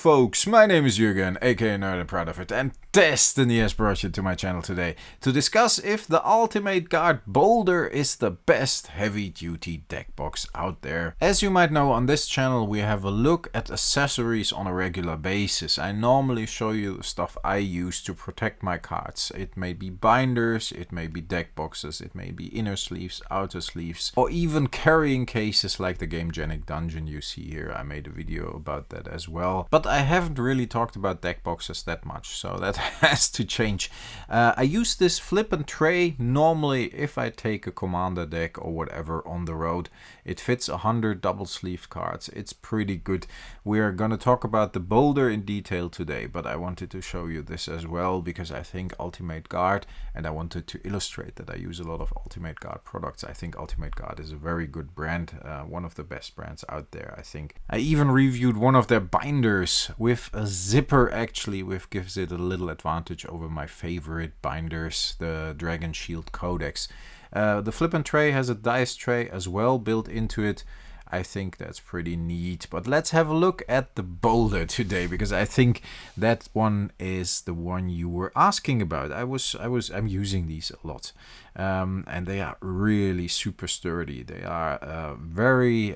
folks, my name is Jürgen, aka Nerd and Proud of It, and Destiny has brought you to my channel today to discuss if the ultimate Guard Boulder is the best heavy-duty deck box out there. As you might know, on this channel we have a look at accessories on a regular basis. I normally show you the stuff I use to protect my cards. It may be binders, it may be deck boxes, it may be inner sleeves, outer sleeves, or even carrying cases like the Magicthegathering dungeon you see here. I made a video about that as well. But I haven't really talked about deck boxes that much, so that has to change. I use this flip and tray normally if I take a commander deck or whatever on the road. It fits 100 double sleeve cards. It's pretty good. We're gonna talk about the Boulder in detail today, but I wanted to show you this as well because I think Ultimate Guard, and I wanted to illustrate that I use a lot of Ultimate Guard products. I think Ultimate Guard is a very good brand, one of the best brands out there, I think. I even reviewed one of their binders with a zipper, actually, which gives it a little advantage over my favorite binders, the Dragon Shield Codex. The flip and tray has a dice tray as well built into it. I think that's pretty neat. But let's have a look at the Boulder today, because I think that one is the one you were asking about. I'm using these a lot, and they are really super sturdy. They are very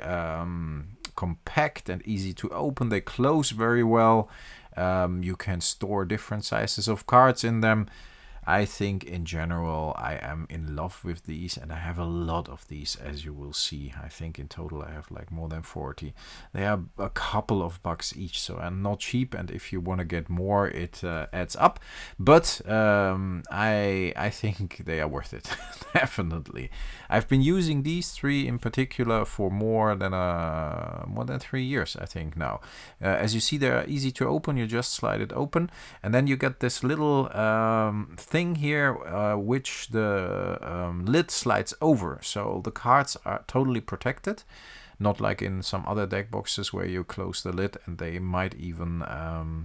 compact and easy to open. They close very well. You can store different sizes of cards in them. I think in general I am in love with these, and I have a lot of these, as you will see. I think in total I have like more than 40. They are a couple of bucks each, so I'm not cheap, and if you want to get more it adds up, but I think they are worth it. Definitely. I've been using these three in particular for more than 3 years, I think now. As you see, they are easy to open. You just slide it open, and then you get this little thing here which the lid slides over, so the cards are totally protected, not like in some other deck boxes where you close the lid and they might even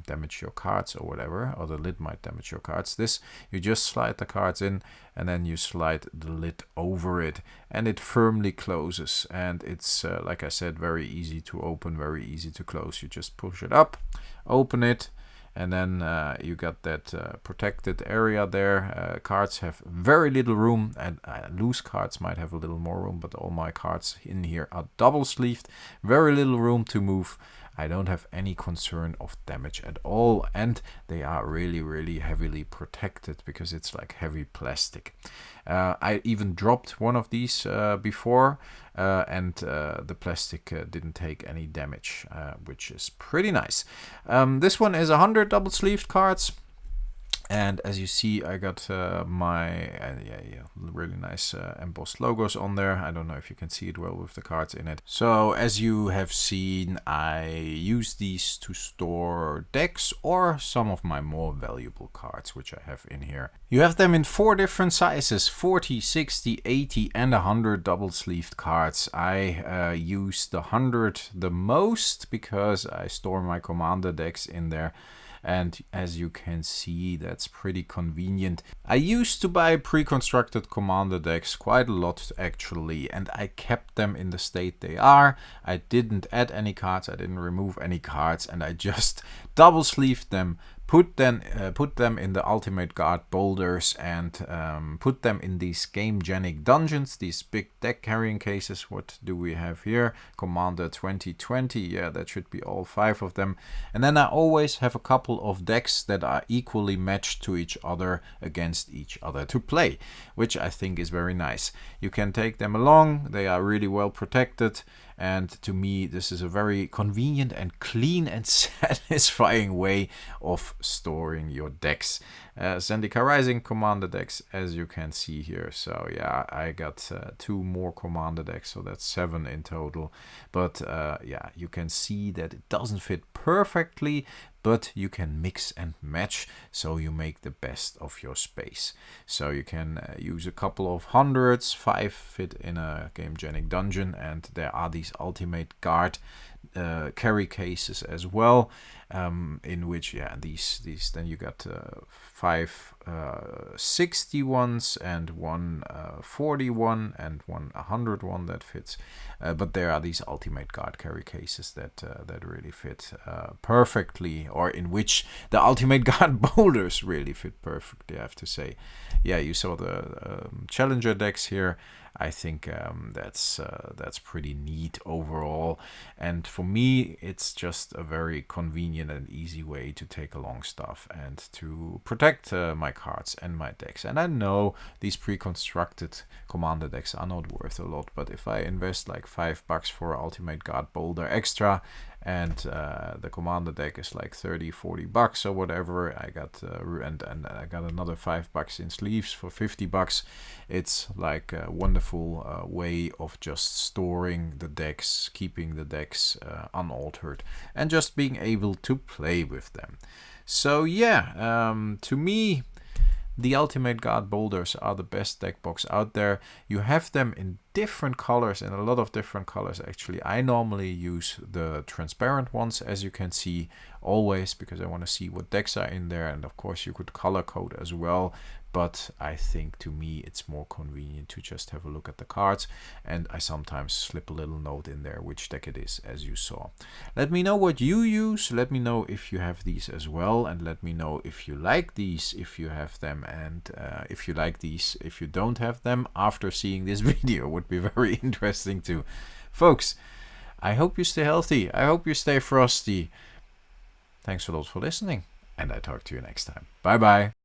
damage your cards or whatever, or the lid might damage your cards. This, you just slide the cards in and then you slide the lid over it and it firmly closes, and it's like I said, very easy to open, very easy to close. You just push it up, open it, and then you got that protected area there. Cards have very little room, and loose cards might have a little more room, but all my cards in here are double sleeved. Very little room to move. I don't have any concern of damage at all, and they are really, really heavily protected because it's like heavy plastic. I even dropped one of these before, and the plastic didn't take any damage, which is pretty nice. This one is 100 double sleeved cards. And as you see, I got my really nice embossed logos on there. I don't know if you can see it well with the cards in it. So as you have seen, I use these to store decks or some of my more valuable cards, which I have in here. You have them in 4 different sizes: 40, 60, 80 and 100 double sleeved cards. I use the 100 the most because I store my commander decks in there. And as you can see, that's pretty convenient. I used to buy pre-constructed commander decks quite a lot actually, and I kept them in the state they are. I didn't add any cards, I didn't remove any cards, and I just double sleeved them, put them in the Ultimate Guard Boulders, and put them in these Magicthegathering dungeons, these big deck carrying cases. What do we have here? Commander 2020, yeah, that should be all 5 of them. And then I always have a couple of decks that are equally matched to each other against each other to play, which I think is very nice. You can take them along, they are really well protected, and to me this is a very convenient and clean and satisfying way of storing your decks. Senzie Rising commander decks, as you can see here. So yeah, I got 2 more commander decks, so that's 7 in total. But yeah, you can see that it doesn't fit perfectly, but you can mix and match, so you make the best of your space. So you can use a couple of hundreds, 5 fit in a Magicthegathering dungeon, and there are these Ultimate Guard carry cases as well, in which, yeah, these then you got 5 60 ones and one 41 and one 100 one that fits. But there are these ultimate guard carry cases that really fit perfectly, or in which the ultimate guard boulders really fit perfectly, I have to say. Yeah, you saw the challenger decks here. I think that's pretty neat overall, and for me it's just a very convenient and easy way to take along stuff and to protect my cards and my decks. And I know these pre-constructed commander decks are not worth a lot, but if I invest like $5 for Ultimate Guard Boulder extra, and the commander deck is like $30-40 or whatever, I got and I got another $5 in sleeves for $50. It's like a wonderful way of just storing the decks, keeping the decks unaltered, and just being able to play with them. So yeah, to me, the Ultimate Guard Boulders are the best deck box out there. You have them in different colors, in a lot of different colors actually. I normally use the transparent ones, as you can see, always, because I want to see what decks are in there, and of course you could color code as well. But I think to me it's more convenient to just have a look at the cards, and I sometimes slip a little note in there which deck it is, as you saw. Let me know what you use, let me know if you have these as well, and let me know if you like these, if you have them, and if you like these, if you don't have them, after seeing this video. Would be very interesting too. Folks, I hope you stay healthy, I hope you stay frosty. Thanks a lot for listening, and I talk to you next time. Bye bye.